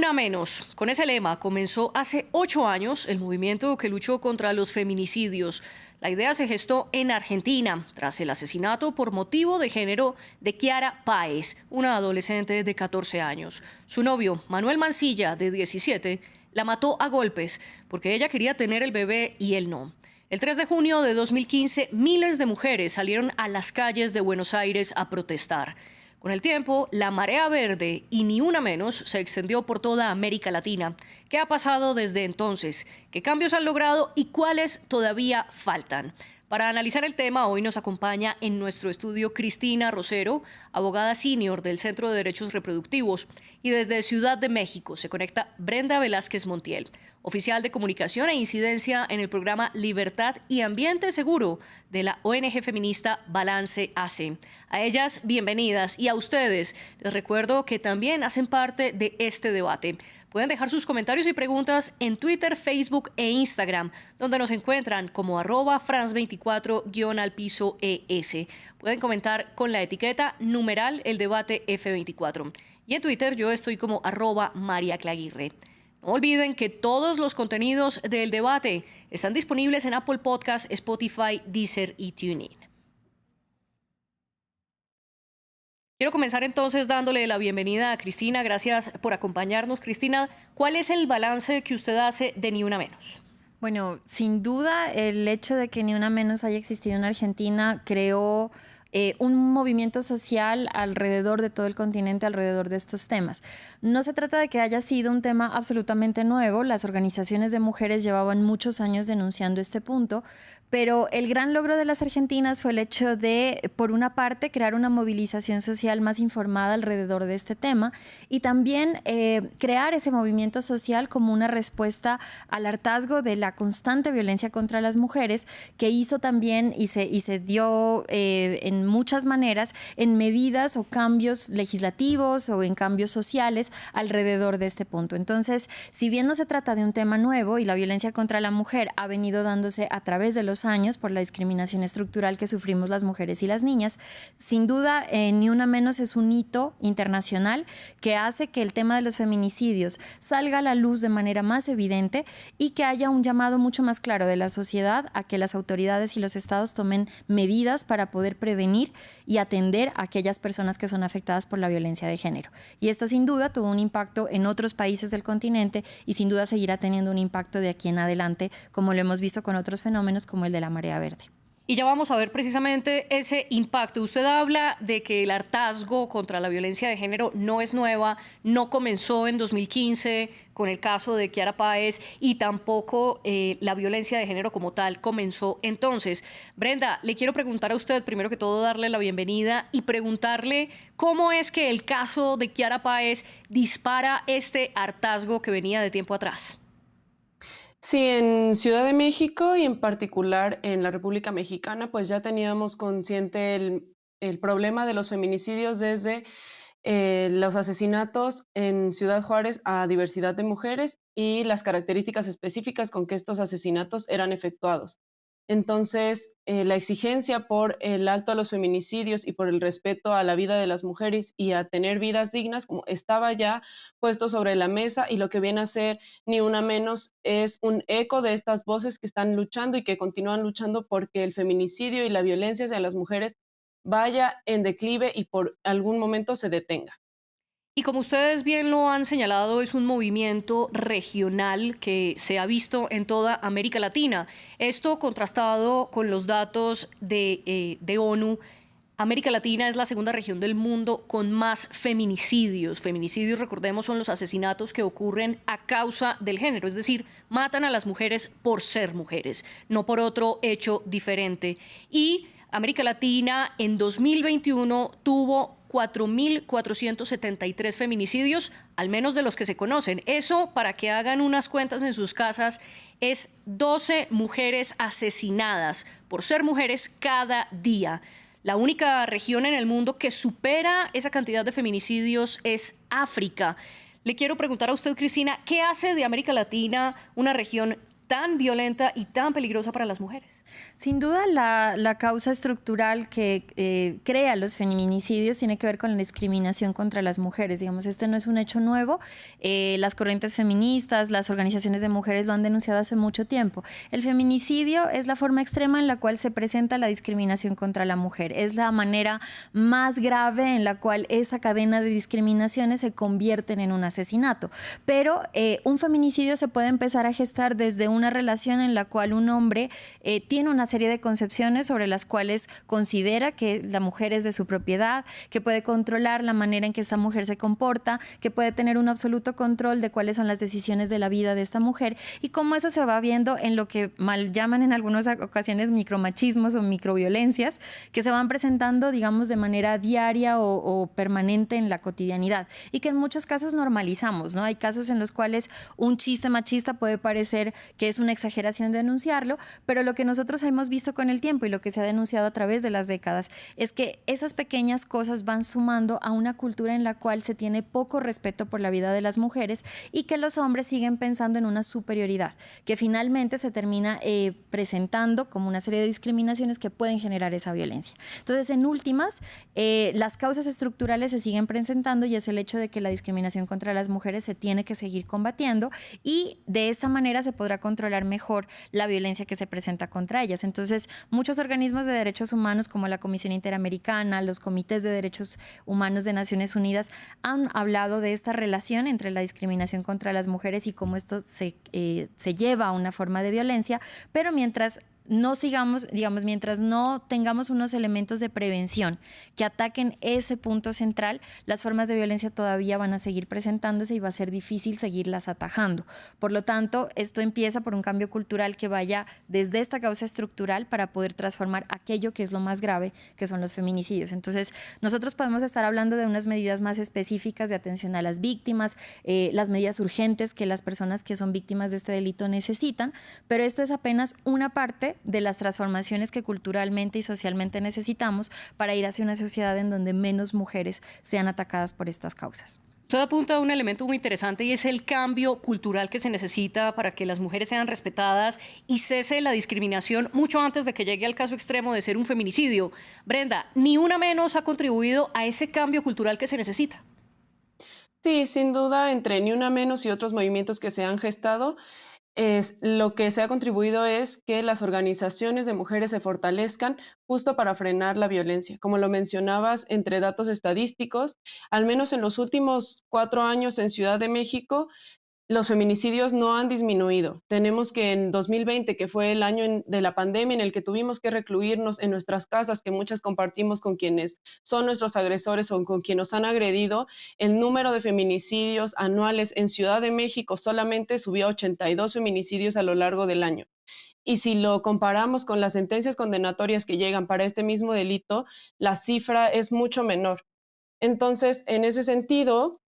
una menos. Con ese lema comenzó hace 8 años el movimiento que luchó contra los feminicidios. La idea se gestó en Argentina tras el asesinato por motivo de género de Kiara Páez, una adolescente de 14 años. Su novio, Manuel Mancilla, de 17, la mató a golpes porque ella quería tener el bebé y él no. El 3 de junio de 2015, miles de mujeres salieron a las calles de Buenos Aires a protestar. Con el tiempo, la marea verde y Ni Una Menos se extendió por toda América Latina. ¿Qué ha pasado desde entonces? ¿Qué cambios han logrado y cuáles todavía faltan? Para analizar el tema, hoy nos acompaña en nuestro estudio Cristina Rosero, abogada senior del Centro de Derechos Reproductivos. Y desde Ciudad de México se conecta Brenda Velázquez Montiel, oficial de comunicación e incidencia en el programa Libertad y Ambiente Seguro de la ONG feminista Balance AC. A ellas, bienvenidas, y a ustedes les recuerdo que también hacen parte de este debate. Pueden dejar sus comentarios y preguntas en Twitter, Facebook e Instagram, donde nos encuentran como @France24-ES. Pueden comentar con la etiqueta numeral el debate F24. Y en Twitter yo estoy como @MariaClaguirre. No olviden que todos los contenidos del debate están disponibles en Apple Podcasts, Spotify, Deezer y TuneIn. Quiero comenzar entonces dándole la bienvenida a Cristina. Gracias por acompañarnos. Cristina, ¿cuál es el balance que usted hace de Ni Una Menos? Bueno, sin duda el hecho de que Ni Una Menos haya existido en Argentina creó un movimiento social alrededor de todo el continente, alrededor de estos temas. No se trata de que haya sido un tema absolutamente nuevo. Las organizaciones de mujeres llevaban muchos años denunciando este punto, pero el gran logro de las argentinas fue el hecho de, por una parte, crear una movilización social más informada alrededor de este tema y también crear ese movimiento social como una respuesta al hartazgo de la constante violencia contra las mujeres, que hizo también y se dio en muchas maneras en medidas o cambios legislativos o en cambios sociales alrededor de este punto. Entonces, si bien no se trata de un tema nuevo y la violencia contra la mujer ha venido dándose a través de los años por la discriminación estructural que sufrimos las mujeres y las niñas, sin duda Ni Una Menos es un hito internacional que hace que el tema de los feminicidios salga a la luz de manera más evidente y que haya un llamado mucho más claro de la sociedad a que las autoridades y los estados tomen medidas para poder prevenir y atender a aquellas personas que son afectadas por la violencia de género. Y esto sin duda tuvo un impacto en otros países del continente y sin duda seguirá teniendo un impacto de aquí en adelante, como lo hemos visto con otros fenómenos como el de la marea verde. Y ya vamos a ver precisamente ese impacto. Usted habla de que el hartazgo contra la violencia de género no es nueva, no comenzó en 2015 con el caso de Kiara Páez y tampoco la violencia de género como tal comenzó entonces. Brenda, le quiero preguntar a usted, primero que todo, darle la bienvenida y preguntarle cómo es que el caso de Kiara Páez dispara este hartazgo que venía de tiempo atrás. Sí, en Ciudad de México y en particular en la República Mexicana, pues ya teníamos consciente el problema de los feminicidios desde los asesinatos en Ciudad Juárez a diversidad de mujeres y las características específicas con que estos asesinatos eran efectuados. Entonces, la exigencia por el alto a los feminicidios y por el respeto a la vida de las mujeres y a tener vidas dignas, como estaba ya puesto sobre la mesa, y lo que viene a ser Ni Una Menos es un eco de estas voces que están luchando y que continúan luchando porque el feminicidio y la violencia hacia las mujeres vaya en declive y por algún momento se detenga. Y como ustedes bien lo han señalado, es un movimiento regional que se ha visto en toda América Latina. Esto contrastado con los datos de ONU. América Latina es la segunda región del mundo con más feminicidios. Feminicidios, recordemos, son los asesinatos que ocurren a causa del género, es decir, matan a las mujeres por ser mujeres, no por otro hecho diferente. Y América Latina en 2021 tuvo 4.473 feminicidios, al menos de los que se conocen. Eso, para que hagan unas cuentas en sus casas, es 12 mujeres asesinadas por ser mujeres cada día. La única región en el mundo que supera esa cantidad de feminicidios es África. Le quiero preguntar a usted, Cristina, ¿qué hace de América Latina una región tan violenta y tan peligrosa para las mujeres? Sin duda, la causa estructural que crea los feminicidios tiene que ver con la discriminación contra las mujeres. Digamos, este no es un hecho nuevo. Las corrientes feministas, las organizaciones de mujeres lo han denunciado hace mucho tiempo. El feminicidio es la forma extrema en la cual se presenta la discriminación contra la mujer. Es la manera más grave en la cual esa cadena de discriminaciones se convierten en un asesinato. Pero un feminicidio se puede empezar a gestar desde una relación en la cual un hombre tiene una serie de concepciones sobre las cuales considera que la mujer es de su propiedad, que puede controlar la manera en que esta mujer se comporta, que puede tener un absoluto control de cuáles son las decisiones de la vida de esta mujer, y cómo eso se va viendo en lo que mal llaman en algunas ocasiones micromachismos o microviolencias, que se van presentando, digamos, de manera diaria o permanente en la cotidianidad, y que en muchos casos normalizamos, ¿no? Hay casos en los cuales un chiste machista puede parecer que es una exageración de denunciarlo, pero lo que nosotros hemos visto con el tiempo y lo que se ha denunciado a través de las décadas es que esas pequeñas cosas van sumando a una cultura en la cual se tiene poco respeto por la vida de las mujeres y que los hombres siguen pensando en una superioridad, que finalmente se termina presentando como una serie de discriminaciones que pueden generar esa violencia. Entonces, en últimas, las causas estructurales se siguen presentando, y es el hecho de que la discriminación contra las mujeres se tiene que seguir combatiendo, y de esta manera se podrá controlar mejor la violencia que se presenta contra ellas. Entonces, muchos organismos de derechos humanos como la Comisión Interamericana, los comités de derechos humanos de Naciones Unidas han hablado de esta relación entre la discriminación contra las mujeres y cómo esto se lleva a una forma de violencia, pero mientras no sigamos, digamos, mientras no tengamos unos elementos de prevención que ataquen ese punto central, las formas de violencia todavía van a seguir presentándose y va a ser difícil seguirlas atajando. Por lo tanto, esto empieza por un cambio cultural que vaya desde esta causa estructural para poder transformar aquello que es lo más grave, que son los feminicidios. Entonces, nosotros podemos estar hablando de unas medidas más específicas de atención a las víctimas, las medidas urgentes que las personas que son víctimas de este delito necesitan, pero esto es apenas una parte de las transformaciones que culturalmente y socialmente necesitamos para ir hacia una sociedad en donde menos mujeres sean atacadas por estas causas. Usted apunta a un elemento muy interesante y es el cambio cultural que se necesita para que las mujeres sean respetadas y cese la discriminación mucho antes de que llegue al caso extremo de ser un feminicidio. Brenda, Ni Una Menos ha contribuido a ese cambio cultural que se necesita. Sí, sin duda, entre Ni Una Menos y otros movimientos que se han gestado, lo que se ha contribuido es que las organizaciones de mujeres se fortalezcan justo para frenar la violencia. Como lo mencionabas, entre datos estadísticos, al menos en los últimos 4 años en Ciudad de México, los feminicidios no han disminuido. Tenemos que en 2020, que fue el año de la pandemia en el que tuvimos que recluirnos en nuestras casas, que muchas compartimos con quienes son nuestros agresores o con quienes nos han agredido, el número de feminicidios anuales en Ciudad de México solamente subió a 82 feminicidios a lo largo del año. Y si lo comparamos con las sentencias condenatorias que llegan para este mismo delito, la cifra es mucho menor. Entonces, en ese sentido,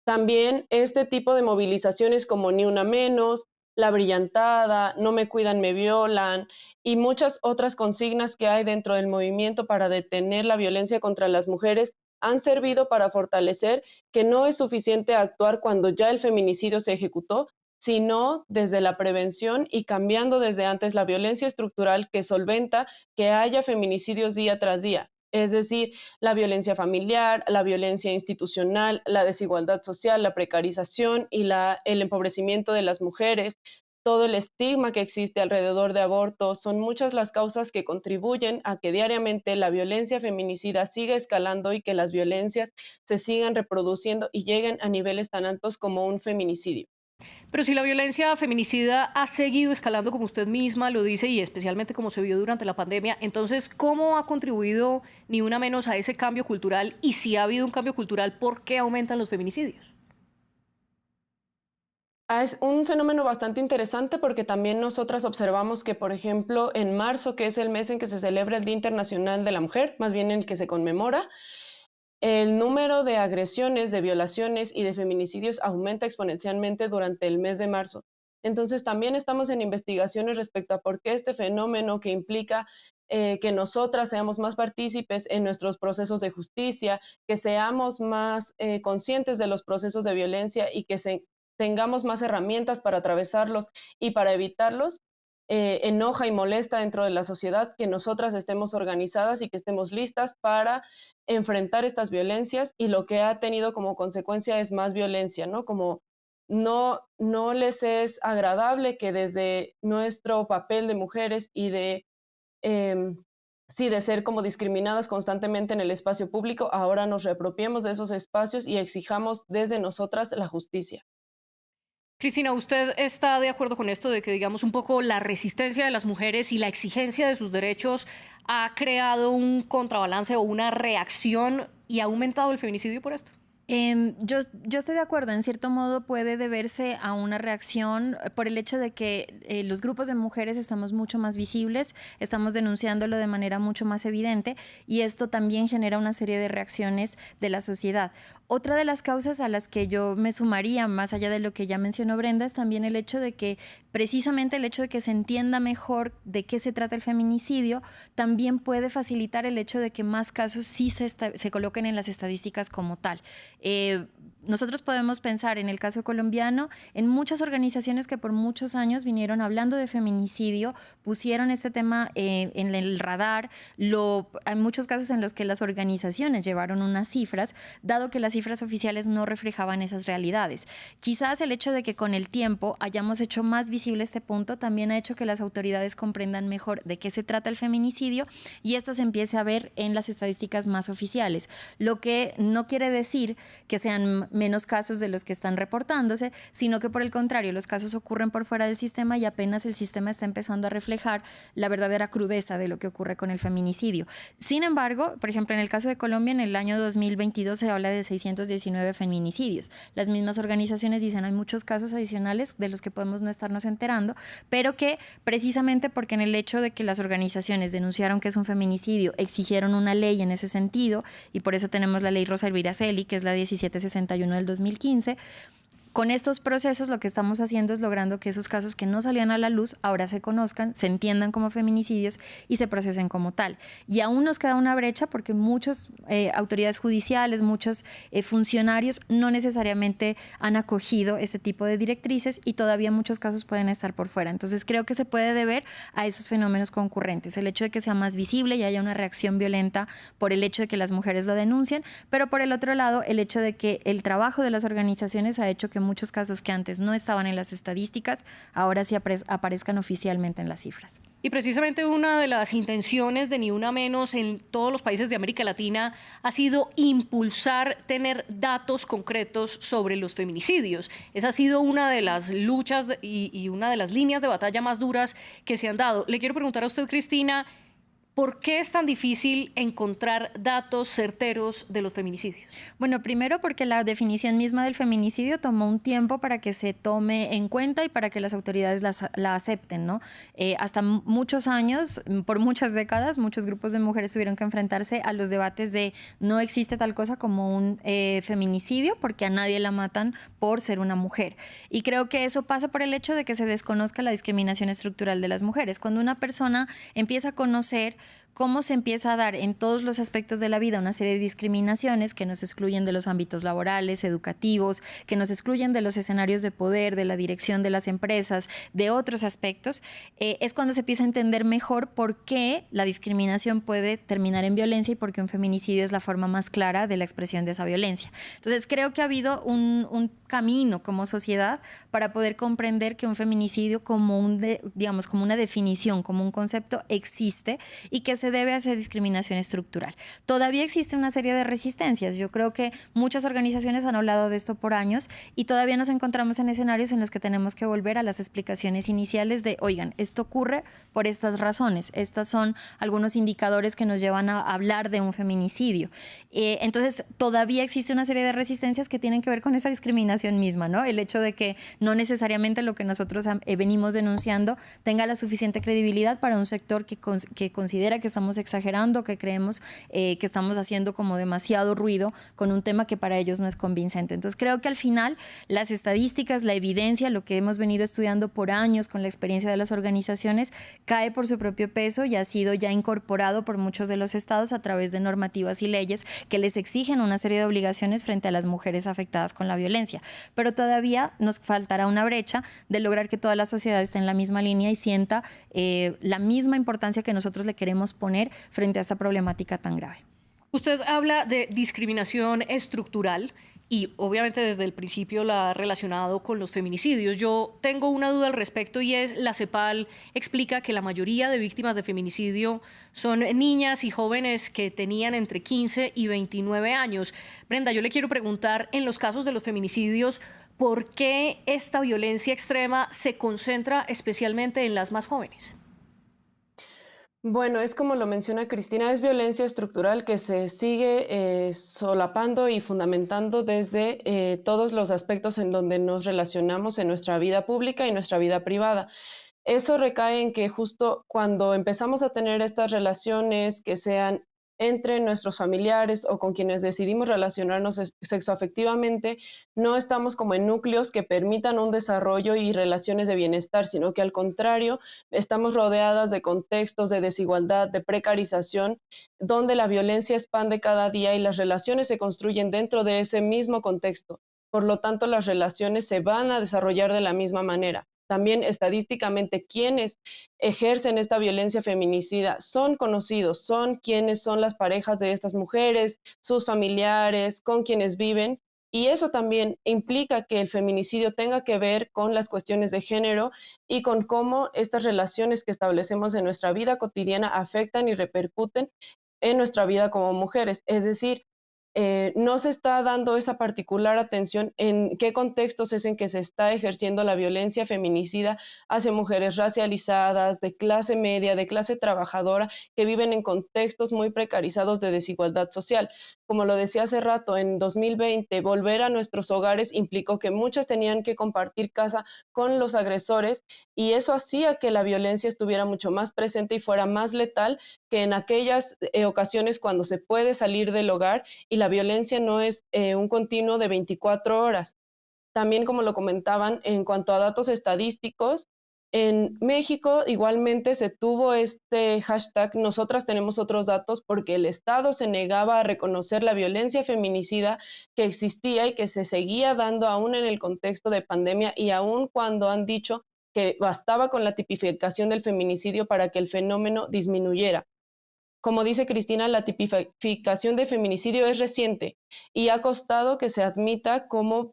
también este tipo de movilizaciones como Ni Una Menos, La Brillantada, No me cuidan, me violan y muchas otras consignas que hay dentro del movimiento para detener la violencia contra las mujeres han servido para fortalecer que no es suficiente actuar cuando ya el feminicidio se ejecutó, sino desde la prevención y cambiando desde antes la violencia estructural que solventa que haya feminicidios día tras día. Es decir, la violencia familiar, la violencia institucional, la desigualdad social, la precarización y el empobrecimiento de las mujeres, todo el estigma que existe alrededor de aborto, son muchas las causas que contribuyen a que diariamente la violencia feminicida siga escalando y que las violencias se sigan reproduciendo y lleguen a niveles tan altos como un feminicidio. Pero si la violencia feminicida ha seguido escalando, como usted misma lo dice, y especialmente como se vio durante la pandemia, entonces, ¿cómo ha contribuido Ni Una Menos a ese cambio cultural? Y si ha habido un cambio cultural, ¿por qué aumentan los feminicidios? Es un fenómeno bastante interesante porque también nosotras observamos que, por ejemplo, en marzo, que es el mes en que se celebra el Día Internacional de la Mujer, más bien en el que se conmemora, el número de agresiones, de violaciones y de feminicidios aumenta exponencialmente durante el mes de marzo. Entonces, también estamos en investigaciones respecto a por qué este fenómeno que implica que nosotras seamos más partícipes en nuestros procesos de justicia, que seamos más conscientes de los procesos de violencia y que tengamos más herramientas para atravesarlos y para evitarlos, enoja y molesta dentro de la sociedad que nosotras estemos organizadas y que estemos listas para enfrentar estas violencias, y lo que ha tenido como consecuencia es más violencia, ¿no? Como no les es agradable que desde nuestro papel de mujeres y de, sí, de ser como discriminadas constantemente en el espacio público, ahora nos reapropiemos de esos espacios y exijamos desde nosotras la justicia. Cristina, ¿usted está de acuerdo con esto de que, digamos, un poco la resistencia de las mujeres y la exigencia de sus derechos ha creado un contrabalance o una reacción y ha aumentado el feminicidio por esto? Yo estoy de acuerdo, en cierto modo puede deberse a una reacción por el hecho de que los grupos de mujeres estamos mucho más visibles, estamos denunciándolo de manera mucho más evidente y esto también genera una serie de reacciones de la sociedad. Otra de las causas a las que yo me sumaría, más allá de lo que ya mencionó Brenda, es también el hecho de que precisamente el hecho de que se entienda mejor de qué se trata el feminicidio también puede facilitar el hecho de que más casos sí se coloquen en las estadísticas como tal. Nosotros podemos pensar en el caso colombiano, en muchas organizaciones que por muchos años vinieron hablando de feminicidio, pusieron este tema en el radar. Hay muchos casos en los que las organizaciones llevaron unas cifras, dado que las cifras oficiales no reflejaban esas realidades. Quizás el hecho de que con el tiempo hayamos hecho más visible este punto también ha hecho que las autoridades comprendan mejor de qué se trata el feminicidio y esto se empiece a ver en las estadísticas más oficiales, lo que no quiere decir que sean menos casos de los que están reportándose, sino que por el contrario, los casos ocurren por fuera del sistema y apenas el sistema está empezando a reflejar la verdadera crudeza de lo que ocurre con el feminicidio. Sin embargo, por ejemplo, en el caso de Colombia, en el año 2022 se habla de 619 feminicidios. Las mismas organizaciones dicen hay muchos casos adicionales de los que podemos no estarnos enterando, pero que precisamente porque en el hecho de que las organizaciones denunciaron que es un feminicidio, exigieron una ley en ese sentido y por eso tenemos la ley Rosa Elvira Celi, que es la 1761 del 2015. Con estos procesos lo que estamos haciendo es logrando que esos casos que no salían a la luz ahora se conozcan, se entiendan como feminicidios y se procesen como tal. Y aún nos queda una brecha porque muchas autoridades judiciales, muchos funcionarios no necesariamente han acogido este tipo de directrices y todavía muchos casos pueden estar por fuera. Entonces creo que se puede deber a esos fenómenos concurrentes, el hecho de que sea más visible y haya una reacción violenta por el hecho de que las mujeres lo denuncien, pero por el otro lado el hecho de que el trabajo de las organizaciones ha hecho que muchos casos que antes no estaban en las estadísticas, ahora sí aparezcan oficialmente en las cifras. Y precisamente una de las intenciones de Ni Una Menos en todos los países de América Latina ha sido impulsar tener datos concretos sobre los feminicidios. Esa ha sido una de las luchas y una de las líneas de batalla más duras que se han dado. Le quiero preguntar a usted, Cristina, ¿por qué es tan difícil encontrar datos certeros de los feminicidios? Bueno, primero porque la definición misma del feminicidio tomó un tiempo para que se tome en cuenta y para que las autoridades la acepten, ¿no? Hasta muchos años, por muchas décadas, muchos grupos de mujeres tuvieron que enfrentarse a los debates de no existe tal cosa como un feminicidio porque a nadie la matan por ser una mujer. Y creo que eso pasa por el hecho de que se desconozca la discriminación estructural de las mujeres. Cuando una persona empieza a conocer cómo se empieza a dar en todos los aspectos de la vida una serie de discriminaciones que nos excluyen de los ámbitos laborales, educativos, que nos excluyen de los escenarios de poder, de la dirección de las empresas, de otros aspectos, es cuando se empieza a entender mejor por qué la discriminación puede terminar en violencia y por qué un feminicidio es la forma más clara de la expresión de esa violencia. Entonces creo que ha habido un camino como sociedad para poder comprender que un feminicidio como digamos, como una definición, como un concepto existe y que se debe a esa discriminación estructural. Todavía existe una serie de resistencias. Yo creo que muchas organizaciones han hablado de esto por años y todavía nos encontramos en escenarios en los que tenemos que volver a las explicaciones iniciales de, oigan, esto ocurre por estas razones. Estas son algunos indicadores que nos llevan a hablar de un feminicidio. Entonces, todavía existe una serie de resistencias que tienen que ver con esa discriminación misma, ¿no? El hecho de que no necesariamente lo que nosotros venimos denunciando tenga la suficiente credibilidad para un sector que considera que estamos exagerando, que creemos que estamos haciendo como demasiado ruido con un tema que para ellos no es convincente. Entonces creo que al final las estadísticas, la evidencia, lo que hemos venido estudiando por años con la experiencia de las organizaciones, cae por su propio peso y ha sido ya incorporado por muchos de los estados a través de normativas y leyes que les exigen una serie de obligaciones frente a las mujeres afectadas con la violencia. Pero todavía nos faltará una brecha de lograr que toda la sociedad esté en la misma línea y sienta la misma importancia que nosotros le queremos poner frente a esta problemática tan grave. Usted habla de discriminación estructural y obviamente desde el principio la ha relacionado con los feminicidios. Yo tengo una duda al respecto y es, la CEPAL explica que la mayoría de víctimas de feminicidio son niñas y jóvenes que tenían entre 15 y 29 años. Brenda, yo le quiero preguntar, en los casos de los feminicidios, ¿por qué esta violencia extrema se concentra especialmente en las más jóvenes? Bueno, es como lo menciona Cristina, es violencia estructural que se sigue solapando y fundamentando desde todos los aspectos en donde nos relacionamos en nuestra vida pública y nuestra vida privada. Eso recae en que justo cuando empezamos a tener estas relaciones que sean entre nuestros familiares o con quienes decidimos relacionarnos sexoafectivamente, no estamos como en núcleos que permitan un desarrollo y relaciones de bienestar, sino que al contrario, estamos rodeadas de contextos de desigualdad, de precarización, donde la violencia expande cada día y las relaciones se construyen dentro de ese mismo contexto. Por lo tanto, las relaciones se van a desarrollar de la misma manera. También estadísticamente quienes ejercen esta violencia feminicida son conocidos, son quienes son las parejas de estas mujeres, sus familiares, con quienes viven. Y eso también implica que el feminicidio tenga que ver con las cuestiones de género y con cómo estas relaciones que establecemos en nuestra vida cotidiana afectan y repercuten en nuestra vida como mujeres. Es decir, no se está dando esa particular atención en qué contextos es en que se está ejerciendo la violencia feminicida hacia mujeres racializadas, de clase media, de clase trabajadora, que viven en contextos muy precarizados de desigualdad social. Como lo decía hace rato, en 2020, volver a nuestros hogares implicó que muchas tenían que compartir casa con los agresores y eso hacía que la violencia estuviera mucho más presente y fuera más letal que en aquellas ocasiones cuando se puede salir del hogar y la violencia no es un continuo de 24 horas. También, como lo comentaban, en cuanto a datos estadísticos, en México igualmente se tuvo este hashtag Nosotras tenemos otros datos porque el Estado se negaba a reconocer la violencia feminicida que existía y que se seguía dando aún en el contexto de pandemia y aún cuando han dicho que bastaba con la tipificación del feminicidio para que el fenómeno disminuyera. Como dice Cristina, la tipificación de feminicidio es reciente y ha costado que se admita como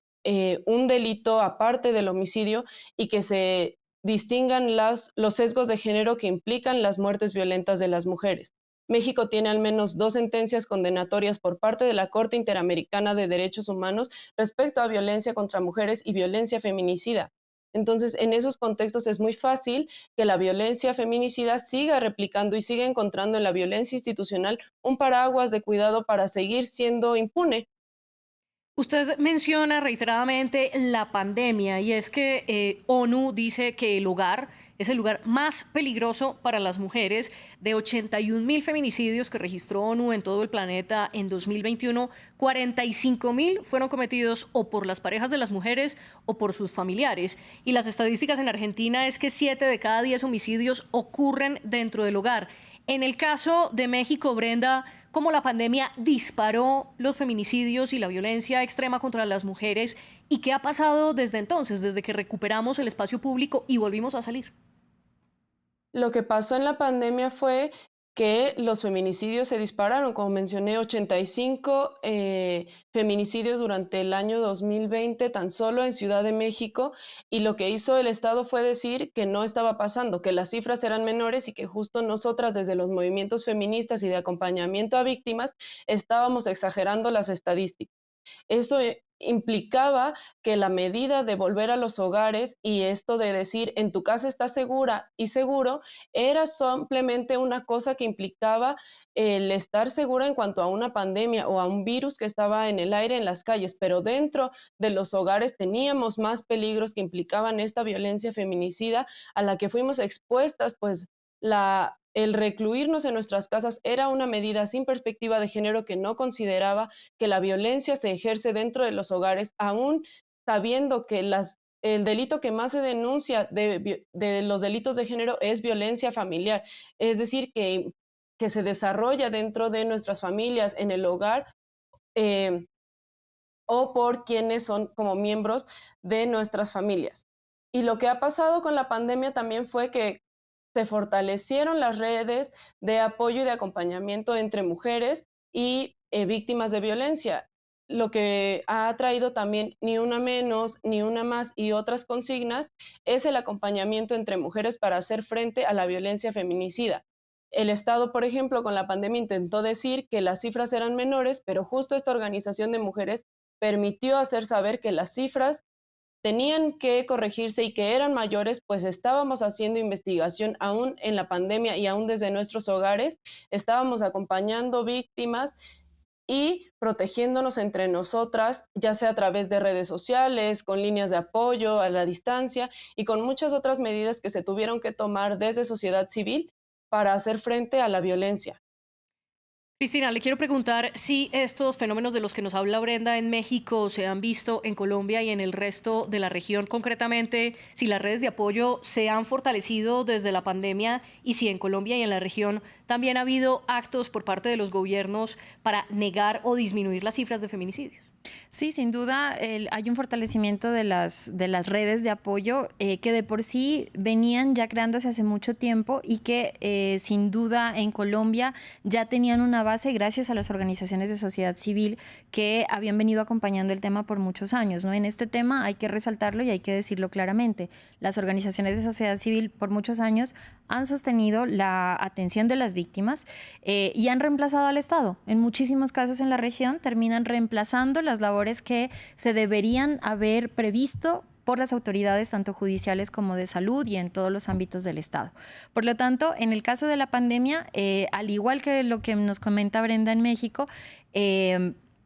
un delito aparte del homicidio y que se distingan los sesgos de género que implican las muertes violentas de las mujeres. México tiene al menos 2 sentencias condenatorias por parte de la Corte Interamericana de Derechos Humanos respecto a violencia contra mujeres y violencia feminicida. Entonces, en esos contextos es muy fácil que la violencia feminicida siga replicando y siga encontrando en la violencia institucional un paraguas de cuidado para seguir siendo impune. Usted menciona reiteradamente la pandemia y es que ONU dice que el hogar es el lugar más peligroso para las mujeres. De 81.000 feminicidios que registró ONU en todo el planeta en 2021, 45.000 fueron cometidos o por las parejas de las mujeres o por sus familiares. Y las estadísticas en Argentina es que 7 de cada 10 homicidios ocurren dentro del hogar. En el caso de México, Brenda, ¿cómo la pandemia disparó los feminicidios y la violencia extrema contra las mujeres? ¿Y qué ha pasado desde entonces, desde que recuperamos el espacio público y volvimos a salir? Lo que pasó en la pandemia fue que los feminicidios se dispararon, como mencioné, 85 feminicidios durante el año 2020, tan solo en Ciudad de México, y lo que hizo el Estado fue decir que no estaba pasando, que las cifras eran menores y que justo nosotras desde los movimientos feministas y de acompañamiento a víctimas estábamos exagerando las estadísticas. Eso implicaba que la medida de volver a los hogares y esto de decir en tu casa estás segura y seguro era simplemente una cosa que implicaba el estar segura en cuanto a una pandemia o a un virus que estaba en el aire en las calles, pero dentro de los hogares teníamos más peligros que implicaban esta violencia feminicida a la que fuimos expuestas, pues la el recluirnos en nuestras casas era una medida sin perspectiva de género, que no consideraba que la violencia se ejerce dentro de los hogares, aún sabiendo que el delito que más se denuncia de los delitos de género es violencia familiar, es decir, que se desarrolla dentro de nuestras familias, en el hogar, eh, o por quienes son como miembros de nuestras familias. Y lo que ha pasado con la pandemia también fue que se fortalecieron las redes de apoyo y de acompañamiento entre mujeres y víctimas de violencia, lo que ha traído también Ni Una Menos, Ni Una Más y otras consignas es el acompañamiento entre mujeres para hacer frente a la violencia feminicida. El Estado, por ejemplo, con la pandemia intentó decir que las cifras eran menores, pero justo esta organización de mujeres permitió hacer saber que las cifras tenían que corregirse y que eran mayores, pues estábamos haciendo investigación aún en la pandemia y aún desde nuestros hogares, estábamos acompañando víctimas y protegiéndonos entre nosotras, ya sea a través de redes sociales, con líneas de apoyo a la distancia y con muchas otras medidas que se tuvieron que tomar desde sociedad civil para hacer frente a la violencia. Cristina, le quiero preguntar si estos fenómenos de los que nos habla Brenda en México se han visto en Colombia y en el resto de la región, concretamente, si las redes de apoyo se han fortalecido desde la pandemia y si en Colombia y en la región también ha habido actos por parte de los gobiernos para negar o disminuir las cifras de feminicidios. Sí, sin duda hay un fortalecimiento de las redes de apoyo que de por sí venían ya creándose hace mucho tiempo y que sin duda en Colombia ya tenían una base gracias a las organizaciones de sociedad civil que habían venido acompañando el tema por muchos años, ¿no? En este tema hay que resaltarlo y hay que decirlo claramente. Las organizaciones de sociedad civil por muchos años han sostenido la atención de las víctimas y han reemplazado al Estado. En muchísimos casos en la región terminan reemplazando las labores que se deberían haber previsto por las autoridades tanto judiciales como de salud y en todos los ámbitos del Estado. Por lo tanto, en el caso de la pandemia, al igual que lo que nos comenta Brenda en México,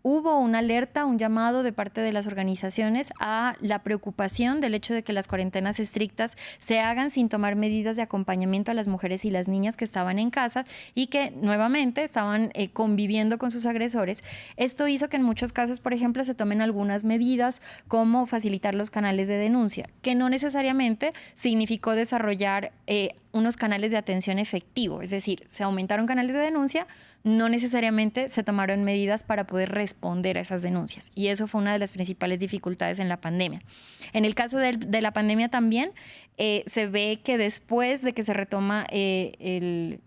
hubo una alerta, un llamado de parte de las organizaciones a la preocupación del hecho de que las cuarentenas estrictas se hagan sin tomar medidas de acompañamiento a las mujeres y las niñas que estaban en casa y que nuevamente estaban conviviendo con sus agresores. Esto hizo que en muchos casos, por ejemplo, se tomen algunas medidas como facilitar los canales de denuncia, que no necesariamente significó desarrollar unos canales de atención efectivo, es decir, se aumentaron canales de denuncia, no necesariamente se tomaron medidas para poder responder a esas denuncias. Y eso fue una de las principales dificultades en la pandemia. En el caso de la pandemia también se ve que después de que se retoma el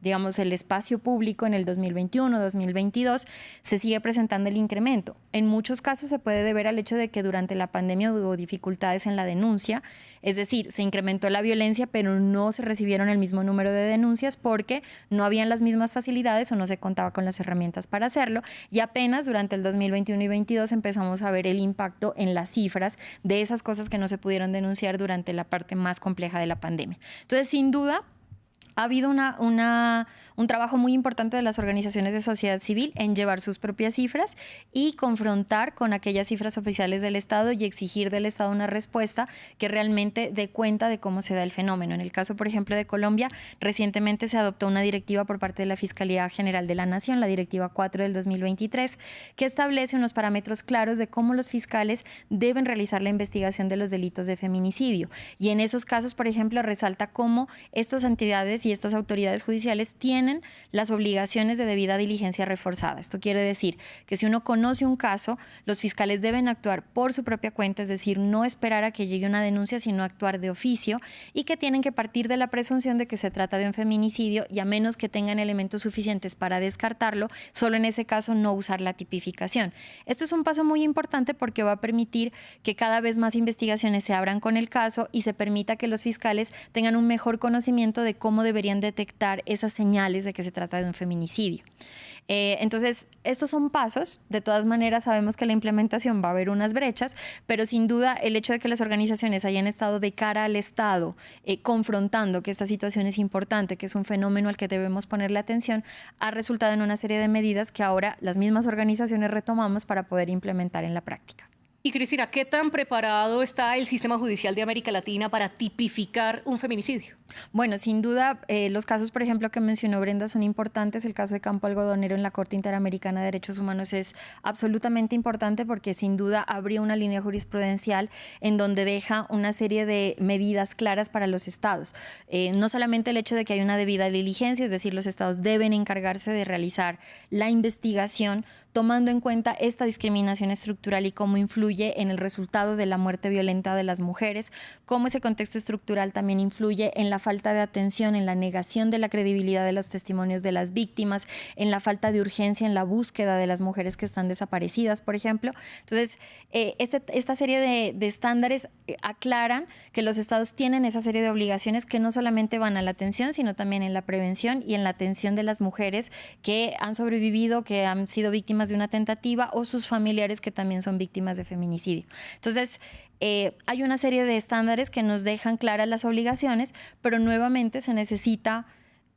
espacio público en el 2021, 2022, se sigue presentando el incremento. En muchos casos se puede deber al hecho de que durante la pandemia hubo dificultades en la denuncia, es decir, se incrementó la violencia, pero no se recibieron el mismo número de denuncias porque no habían las mismas facilidades o no se contaba con las herramientas para hacerlo. Y apenas durante el 2021 y 2022 empezamos a ver el impacto en las cifras de esas cosas que no se pudieron denunciar durante la parte más compleja de la pandemia. Entonces, sin duda, ha habido un trabajo muy importante de las organizaciones de sociedad civil en llevar sus propias cifras y confrontar con aquellas cifras oficiales del Estado y exigir del Estado una respuesta que realmente dé cuenta de cómo se da el fenómeno. En el caso, por ejemplo, de Colombia, recientemente se adoptó una directiva por parte de la Fiscalía General de la Nación, la Directiva 4 del 2023, que establece unos parámetros claros de cómo los fiscales deben realizar la investigación de los delitos de feminicidio. Y en esos casos, por ejemplo, resalta cómo estas entidades y estas autoridades judiciales tienen las obligaciones de debida diligencia reforzada. Esto quiere decir que si uno conoce un caso, los fiscales deben actuar por su propia cuenta, es decir, no esperar a que llegue una denuncia, sino actuar de oficio y que tienen que partir de la presunción de que se trata de un feminicidio y a menos que tengan elementos suficientes para descartarlo, solo en ese caso no usar la tipificación. Esto es un paso muy importante porque va a permitir que cada vez más investigaciones se abran con el caso y se permita que los fiscales tengan un mejor conocimiento de cómo deberían detectar esas señales de que se trata de un feminicidio. Entonces, estos son pasos. De todas maneras, sabemos que la implementación va a haber unas brechas, pero sin duda el hecho de que las organizaciones hayan estado de cara al Estado confrontando que esta situación es importante, que es un fenómeno al que debemos ponerle atención, ha resultado en una serie de medidas que ahora las mismas organizaciones retomamos para poder implementar en la práctica. Y Cristina, ¿qué tan preparado está el sistema judicial de América Latina para tipificar un feminicidio? Bueno, sin duda, los casos, por ejemplo, que mencionó Brenda son importantes. El caso de Campo Algodonero en la Corte Interamericana de Derechos Humanos es absolutamente importante porque sin duda abrió una línea jurisprudencial en donde deja una serie de medidas claras para los estados. No solamente el hecho de que hay una debida diligencia, es decir, los estados deben encargarse de realizar la investigación tomando en cuenta esta discriminación estructural y cómo influye en el resultado de la muerte violenta de las mujeres, cómo ese contexto estructural también influye en la falta de atención, en la negación de la credibilidad de los testimonios de las víctimas, en la falta de urgencia en la búsqueda de las mujeres que están desaparecidas, por ejemplo. Entonces, esta serie de estándares aclaran que los estados tienen esa serie de obligaciones que no solamente van a la atención, sino también en la prevención y en la atención de las mujeres que han sobrevivido, que han sido víctimas de una tentativa o sus familiares que también son víctimas de feminicidio. Entonces, hay una serie de estándares que nos dejan claras las obligaciones, pero nuevamente se necesita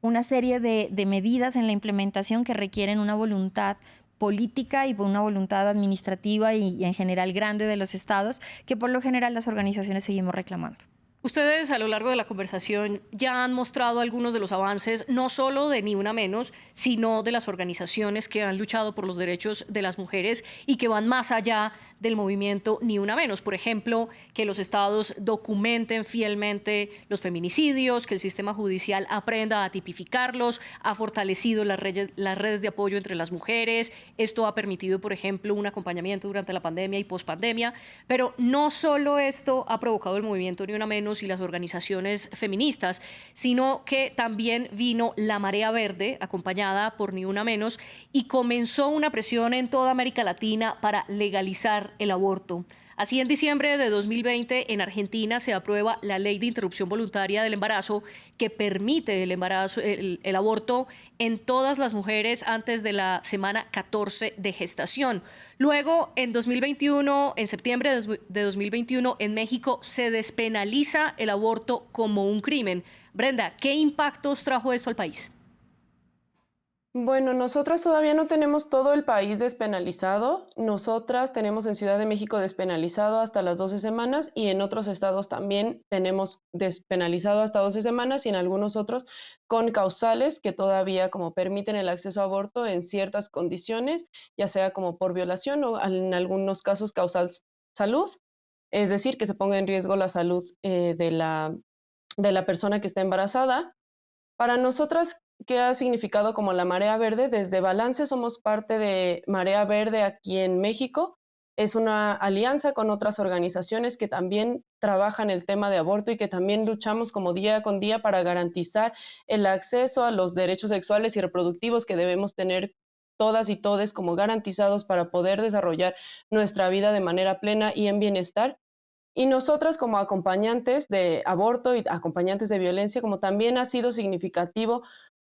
una serie de medidas en la implementación que requieren una voluntad política y una voluntad administrativa y en general grande de los estados, que por lo general las organizaciones seguimos reclamando. Ustedes a lo largo de la conversación ya han mostrado algunos de los avances, no solo de Ni Una Menos, sino de las organizaciones que han luchado por los derechos de las mujeres y que van más allá del movimiento Ni Una Menos. Por ejemplo, que los estados documenten fielmente los feminicidios, que el sistema judicial aprenda a tipificarlos, ha fortalecido las redes de apoyo entre las mujeres. Esto ha permitido, por ejemplo, un acompañamiento durante la pandemia y pospandemia. Pero no solo esto ha provocado el movimiento Ni Una Menos y las organizaciones feministas, sino que también vino la Marea Verde, acompañada por Ni Una Menos, y comenzó una presión en toda América Latina para legalizar el aborto. Así, en diciembre de 2020, en Argentina se aprueba la Ley de Interrupción Voluntaria del Embarazo, que permite el aborto en todas las mujeres antes de la semana 14 de gestación. Luego, en 2021, en septiembre de 2021, en México se despenaliza el aborto como un crimen. Brenda, ¿qué impactos trajo esto al país? Bueno, nosotras todavía no tenemos todo el país despenalizado. Nosotras tenemos en Ciudad de México despenalizado hasta las 12 semanas y en otros estados también tenemos despenalizado hasta 12 semanas y en algunos otros con causales que todavía como permiten el acceso a aborto en ciertas condiciones, ya sea como por violación o en algunos casos causal salud, es decir, que se ponga en riesgo la salud de la persona que está embarazada. Para nosotras, ¿qué ha significado como la Marea Verde? Desde Balance somos parte de Marea Verde aquí en México. Es una alianza con otras organizaciones que también trabajan el tema de aborto y que también luchamos como día con día para garantizar el acceso a los derechos sexuales y reproductivos que debemos tener todas y todes como garantizados para poder desarrollar nuestra vida de manera plena y en bienestar. Y nosotras como acompañantes de aborto y acompañantes de violencia, como también ha sido significativo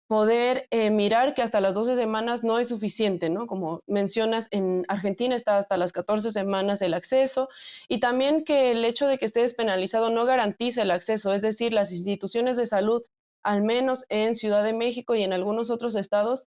poder mirar que hasta las 12 semanas no es suficiente, ¿no? Como mencionas, en Argentina está hasta las 14 semanas el acceso y también que el hecho de que esté despenalizado no garantiza el acceso, es decir, las instituciones de salud, al menos en Ciudad de México y en algunos otros estados,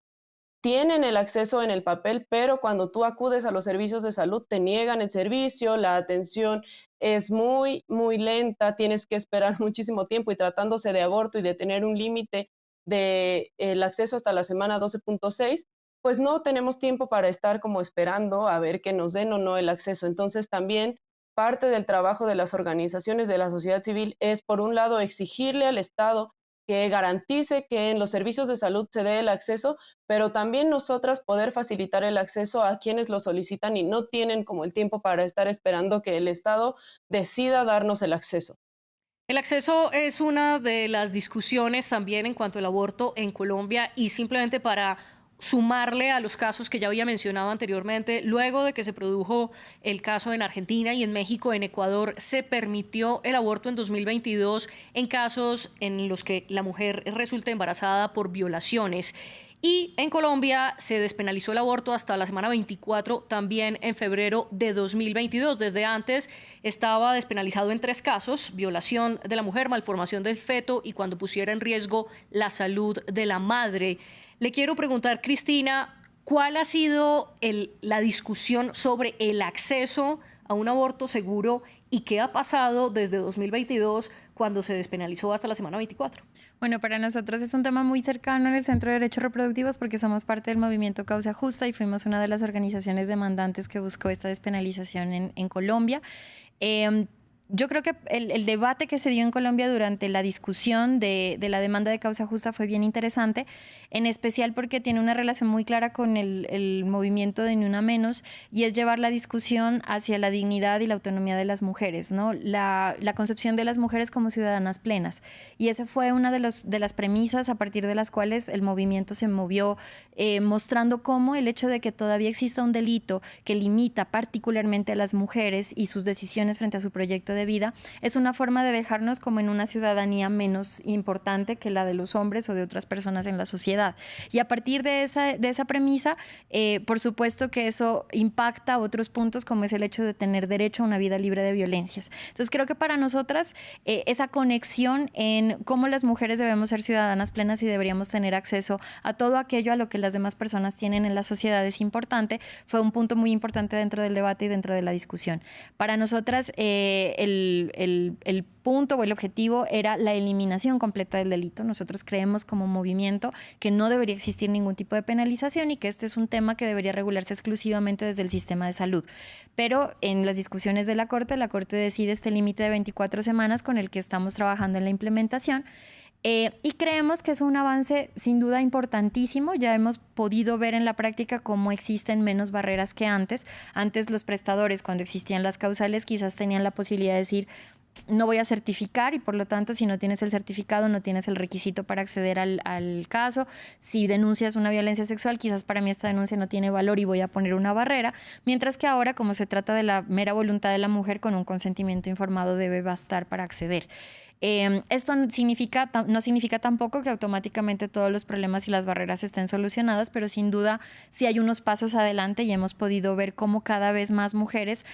tienen el acceso en el papel, pero cuando tú acudes a los servicios de salud te niegan el servicio, la atención es muy, muy lenta, tienes que esperar muchísimo tiempo y tratándose de aborto y de tener un límite de el acceso hasta la semana 12.6, pues no tenemos tiempo para estar como esperando a ver que nos den o no el acceso. Entonces también parte del trabajo de las organizaciones de la sociedad civil es, por un lado, exigirle al Estado que garantice que en los servicios de salud se dé el acceso, pero también nosotras poder facilitar el acceso a quienes lo solicitan y no tienen como el tiempo para estar esperando que el Estado decida darnos el acceso. El acceso es una de las discusiones también en cuanto al aborto en Colombia y simplemente para sumarle a los casos que ya había mencionado anteriormente, luego de que se produjo el caso en Argentina y en México, en Ecuador, se permitió el aborto en 2022 en casos en los que la mujer resulta embarazada por violaciones. Y en Colombia se despenalizó el aborto hasta la semana 24, también en febrero de 2022. Desde antes estaba despenalizado en 3 casos: violación de la mujer, malformación del feto y cuando pusiera en riesgo la salud de la madre. Le quiero preguntar, Cristina, ¿cuál ha sido la discusión sobre el acceso a un aborto seguro y qué ha pasado desde 2022 cuando se despenalizó hasta la semana 24. Bueno, para nosotros es un tema muy cercano en el Centro de Derechos Reproductivos porque somos parte del movimiento Causa Justa y fuimos una de las organizaciones demandantes que buscó esta despenalización en Colombia. Yo creo que el debate que se dio en Colombia durante la discusión de la demanda de causa justa fue bien interesante, en especial porque tiene una relación muy clara con el movimiento de Ni Una Menos, y es llevar la discusión hacia la dignidad y la autonomía de las mujeres, ¿no? La concepción de las mujeres como ciudadanas plenas. Y esa fue una de las premisas a partir de las cuales el movimiento se movió, mostrando cómo el hecho de que todavía exista un delito que limita particularmente a las mujeres y sus decisiones frente a su proyecto de vida es una forma de dejarnos como en una ciudadanía menos importante que la de los hombres o de otras personas en la sociedad. Y a partir de esa premisa, por supuesto que eso impacta otros puntos, como es el hecho de tener derecho a una vida libre de violencias. Entonces creo que para nosotras esa conexión en cómo las mujeres debemos ser ciudadanas plenas y deberíamos tener acceso a todo aquello a lo que las demás personas tienen en la sociedad es importante, fue un punto muy importante dentro del debate y dentro de la discusión. Para nosotras el punto o el objetivo era la eliminación completa del delito. Nosotros creemos como movimiento que no debería existir ningún tipo de penalización y que este es un tema que debería regularse exclusivamente desde el sistema de salud. Pero en las discusiones de la Corte decide este límite de 24 semanas con el que estamos trabajando en la implementación. Y creemos que es un avance sin duda importantísimo. Ya hemos podido ver en la práctica cómo existen menos barreras que antes. Antes los prestadores, cuando existían las causales, quizás tenían la posibilidad de decir: no voy a certificar, y por lo tanto si no tienes el certificado no tienes el requisito para acceder al caso. Si denuncias una violencia sexual, quizás para mí esta denuncia no tiene valor y voy a poner una barrera, mientras que ahora, como se trata de la mera voluntad de la mujer, con un consentimiento informado debe bastar para acceder. Esto no significa tampoco que automáticamente todos los problemas y las barreras estén solucionadas, pero sin duda sí hay unos pasos adelante y hemos podido ver cómo cada vez más mujeres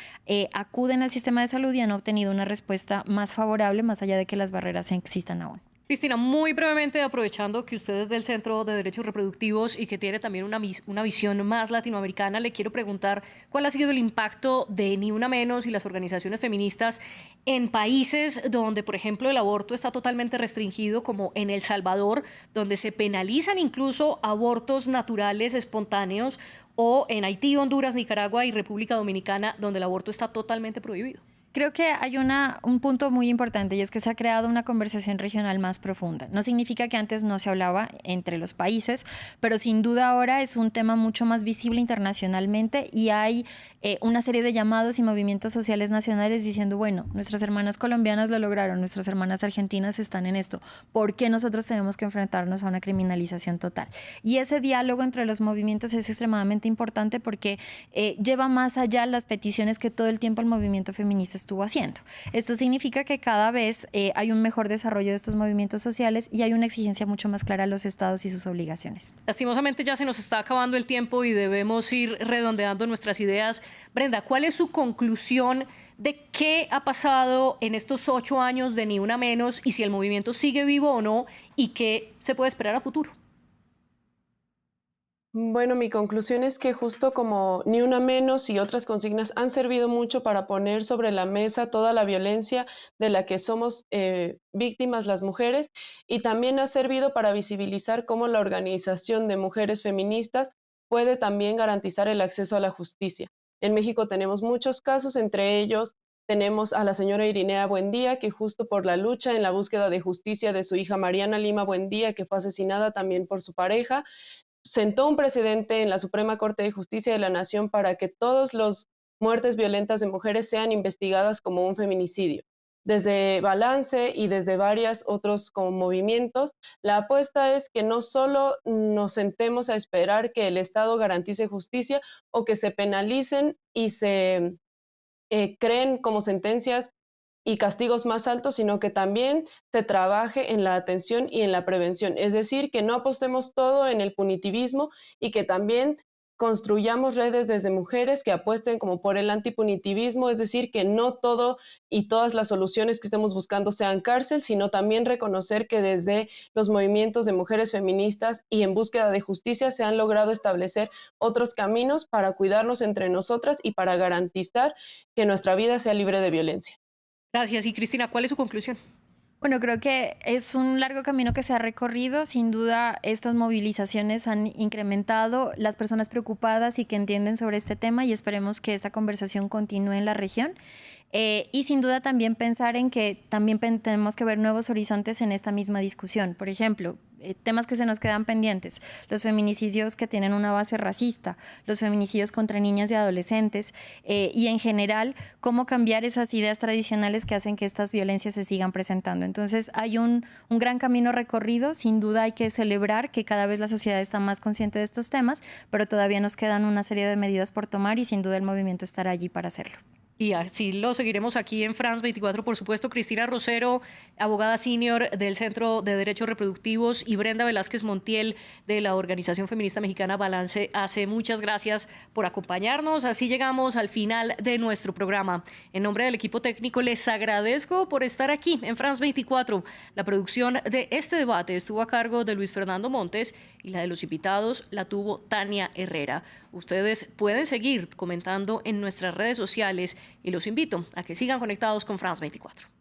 acuden al sistema de salud y han obtenido una respuesta más favorable, más allá de que las barreras existan aún. Cristina, muy brevemente, aprovechando que usted es del Centro de Derechos Reproductivos y que tiene también una visión más latinoamericana, le quiero preguntar cuál ha sido el impacto de Ni Una Menos y las organizaciones feministas en países donde, por ejemplo, el aborto está totalmente restringido, como en El Salvador, donde se penalizan incluso abortos naturales, espontáneos, o en Haití, Honduras, Nicaragua y República Dominicana, donde el aborto está totalmente prohibido. Creo que hay un punto muy importante, y es que se ha creado una conversación regional más profunda. No significa que antes no se hablaba entre los países, pero sin duda ahora es un tema mucho más visible internacionalmente y hay una serie de llamados y movimientos sociales nacionales diciendo: bueno, nuestras hermanas colombianas lo lograron, nuestras hermanas argentinas están en esto, ¿por qué nosotros tenemos que enfrentarnos a una criminalización total? Y ese diálogo entre los movimientos es extremadamente importante porque lleva más allá las peticiones que todo el tiempo el movimiento feminista estuvo haciendo. Esto significa que cada vez hay un mejor desarrollo de estos movimientos sociales y hay una exigencia mucho más clara a los estados y sus obligaciones. Lastimosamente ya se nos está acabando el tiempo y debemos ir redondeando nuestras ideas. Brenda, ¿cuál es su conclusión de qué ha pasado en estos 8 años de Ni Una Menos y si el movimiento sigue vivo o no y qué se puede esperar a futuro? Bueno, mi conclusión es que justo como Ni Una Menos y otras consignas han servido mucho para poner sobre la mesa toda la violencia de la que somos víctimas las mujeres, y también ha servido para visibilizar cómo la organización de mujeres feministas puede también garantizar el acceso a la justicia. En México tenemos muchos casos, entre ellos tenemos a la señora Irinea Buendía, que justo por la lucha en la búsqueda de justicia de su hija Mariana Lima Buendía, que fue asesinada también por su pareja, sentó un precedente en la Suprema Corte de Justicia de la Nación para que todas las muertes violentas de mujeres sean investigadas como un feminicidio. Desde Balance y desde varios otros como movimientos, la apuesta es que no solo nos sentemos a esperar que el Estado garantice justicia o que se penalicen y se creen como sentencias y castigos más altos, sino que también se trabaje en la atención y en la prevención. Es decir, que no apostemos todo en el punitivismo y que también construyamos redes desde mujeres que apuesten como por el antipunitivismo, es decir, que no todo y todas las soluciones que estemos buscando sean cárcel, sino también reconocer que desde los movimientos de mujeres feministas y en búsqueda de justicia se han logrado establecer otros caminos para cuidarnos entre nosotras y para garantizar que nuestra vida sea libre de violencia. Gracias. Y Cristina, ¿cuál es su conclusión? Bueno, creo que es un largo camino que se ha recorrido. Sin duda, estas movilizaciones han incrementado las personas preocupadas y que entienden sobre este tema y esperemos que esta conversación continúe en la región. Y sin duda también pensar en que también tenemos que ver nuevos horizontes en esta misma discusión. Por ejemplo, temas que se nos quedan pendientes, los feminicidios que tienen una base racista, los feminicidios contra niñas y adolescentes y en general cómo cambiar esas ideas tradicionales que hacen que estas violencias se sigan presentando. Entonces hay un gran camino recorrido, sin duda hay que celebrar que cada vez la sociedad está más consciente de estos temas, pero todavía nos quedan una serie de medidas por tomar y sin duda el movimiento estará allí para hacerlo. Y así lo seguiremos aquí en France 24, por supuesto. Cristina Rosero, abogada senior del Centro de Derechos Reproductivos, y Brenda Velázquez Montiel, de la organización feminista mexicana Balance AC. Muchas gracias por acompañarnos. Así llegamos al final de nuestro programa. En nombre del equipo técnico, les agradezco por estar aquí en France 24. La producción de este debate estuvo a cargo de Luis Fernando Montes y la de los invitados la tuvo Tania Herrera. Ustedes pueden seguir comentando en nuestras redes sociales y los invito a que sigan conectados con France 24.